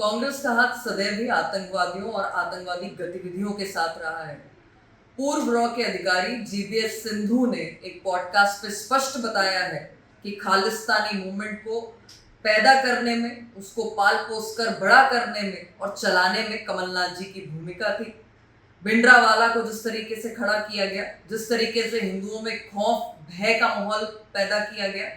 कांग्रेस का हाथ सदैव ही आतंकवादियों और आतंकवादी गतिविधियों के साथ रहा है। पूर्व रॉ के अधिकारी जीबीएस सिंधु ने एक पॉडकास्ट पे स्पष्ट बताया है कि खालिस्तानी मूवमेंट को पैदा करने में, उसको पाल पोस कर बड़ा करने में और चलाने में कमलनाथ जी की भूमिका थी। भिंडरावाला को जिस तरीके से खड़ा किया गया, जिस तरीके से हिंदुओं में खौफ भय का माहौल पैदा किया गया,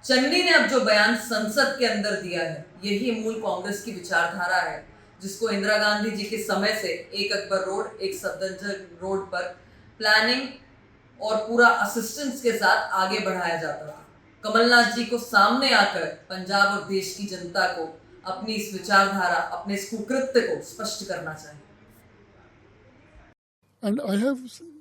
चन्नी ने अब जो बयान संसद के अंदर दिया है, यही मूल कांग्रेस की विचारधारा है, जिसको इंदिरा गांधी जी के समय से एक अकबर रोड, एक सफदरजंग रोड पर प्लानिंग और पूरा असिस्टेंस के साथ आगे बढ़ाया जाता था। कमलनाथ जी को सामने आकर पंजाब और देश की जनता को अपनी इस विचारधारा, अपने इस कुकृत्य को स्पष्ट करना चाहिए। And I have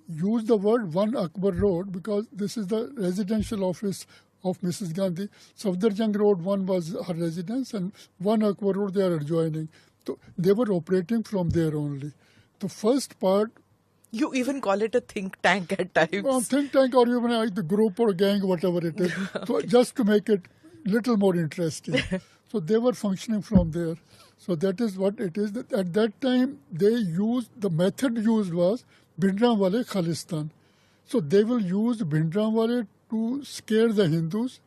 used the word One Akbar Road because this is the residential office of Mrs. Gandhi. Safdarjung Road, one was her residence, and One Akbar Road they are adjoining. So they were operating from there only. The first part. You even call it a think tank at times. Well, think tank or even the group or gang, whatever it is. So just to make it little more interesting. So they were functioning from there. So that is what it is. At that time, the method used was Bhindranwale Khalistan. So they will use Bhindranwale to scare the Hindus,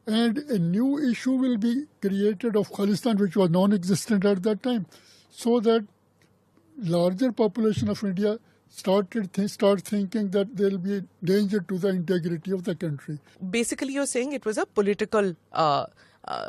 and a new issue will be created of Khalistan, which was non-existent at that time, so that larger population of India start thinking that there will be a danger to the integrity of the country. Basically, you're saying it was a political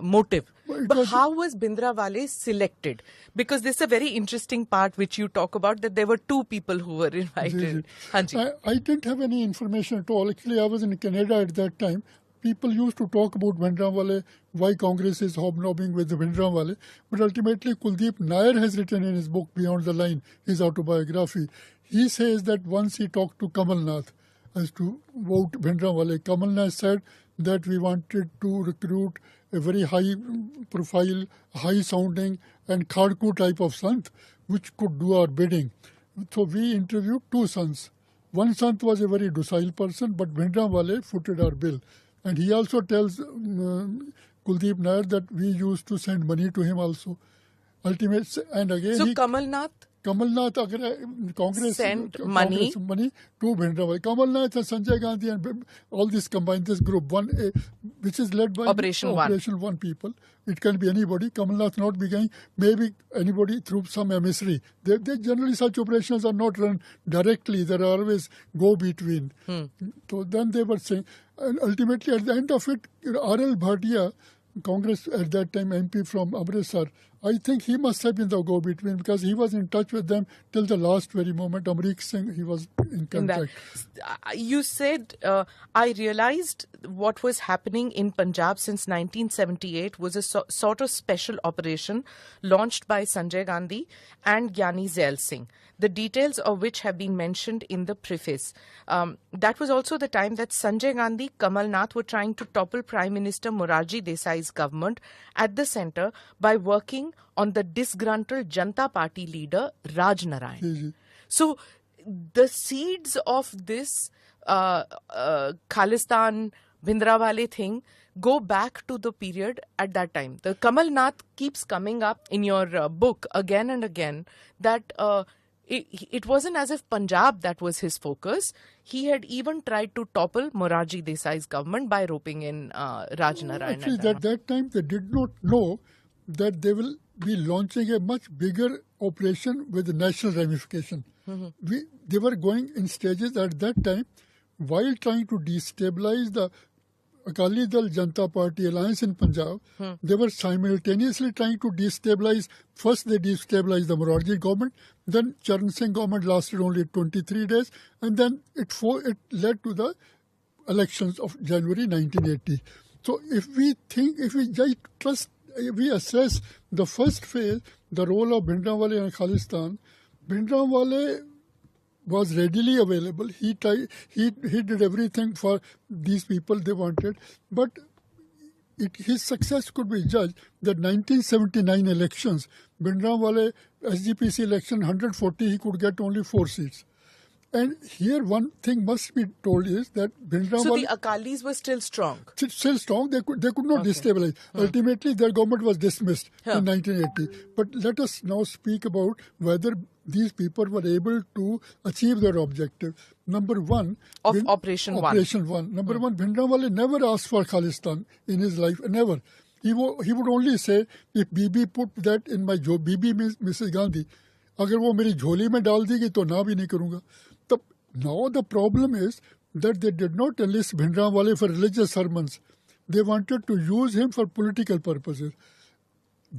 motive. But how was Bhindranwale selected? Because this is a very interesting part which you talk about, that there were two people who were invited. I didn't have any information at all. Actually, I was in Canada at that time. People used to talk about Bhindranwale, why Congress is hobnobbing with Bhindranwale. But ultimately, Kuldeep Nair has written in his book, Beyond the Line, his autobiography. He says that once he talked to Kamal Nath as to vote Bhindranwale, Kamal Nath said that we wanted to recruit a very high profile, high sounding and Khadku type of Sant which could do our bidding. So we interviewed two sons. One Sant was a very docile person, but Bhindranwale footed our bill. And he also tells Kuldeep Nair that we used to send money to him also. And again, so Kamal Nath Congress sent money to Bhindranwale. Kamal Nath and Sanjay Gandhi and all this combined, this group, which is led by Operation One people. It can be anybody. Kamal Nath not be going, maybe anybody through some emissary. They generally such operations are not run directly. There are always go between. So then they were saying, and ultimately at the end of it, R.L. Bhatia, Congress at that time MP from Amritsar, I think he must have been the go-between because he was in touch with them till the last very moment. Amrik Singh, he was in contact. You said, I realized what was happening in Punjab since 1978 was a sort of special operation launched by Sanjay Gandhi and Gyani Zail Singh, the details of which have been mentioned in the preface. That was also the time that Sanjay Gandhi, Kamal Nath were trying to topple Prime Minister Morarji Desai's government at the centre by working on the disgruntled Janata Party leader Raj Narayan. So the seeds of this Khalistan, Bhindranwale thing go back to the period at that time. The Kamal Nath keeps coming up in your book again and again that it wasn't as if Punjab that was his focus. He had even tried to topple Morarji Desai's government by roping in Raj Narayan. Actually, at that time, they did not know that they will be launching a much bigger operation with national ramification. They were going in stages at that time while trying to destabilize the Akali Dal Janata Party alliance in Punjab. They were simultaneously trying to destabilize. First, they destabilized the Morarji government. Then, Charan Singh government lasted only 23 days. And then it led to the elections of January 1980. So, if we assess the first phase, the role of Bhindranwale and Khalistan, Bhindranwale was readily available. He did everything for these people they wanted, but his success could be judged that 1979 elections, Bhindranwale SGPC election 140, he could get only 4 seats. And here one thing must be told is that So Bhindranwale the Akalis were still strong. still strong. They could not destabilize. Ultimately, their government was dismissed in 1980. But let us now speak about whether these people were able to achieve their objective. Number one, Of Operation One. Operation One. Number one, Bhindranwale never asked for Khalistan in his life. Never. He would only say, if Bibi put that in my job, Bibi means Mrs. Gandhi, अगर वो मेरी झोली में डाल देगी तो ना भी नहीं करूँगा. तब now the problem is that they did not enlist Bhindranwale for religious sermons. They wanted to use him for political purposes.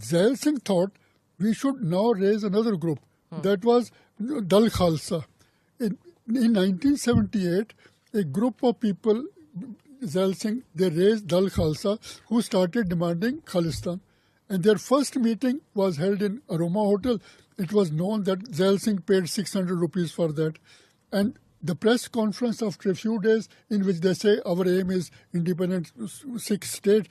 Zail Singh thought we should now raise another group. That was Dal Khalsa. In 1978, a group of people, Zail Singh, they raised Dal Khalsa, who started demanding Khalistan. And their first meeting was held in Aroma Hotel. It was known that Zail Singh paid 600 rupees for that. And the press conference after a few days in which they say our aim is independent Sikh state,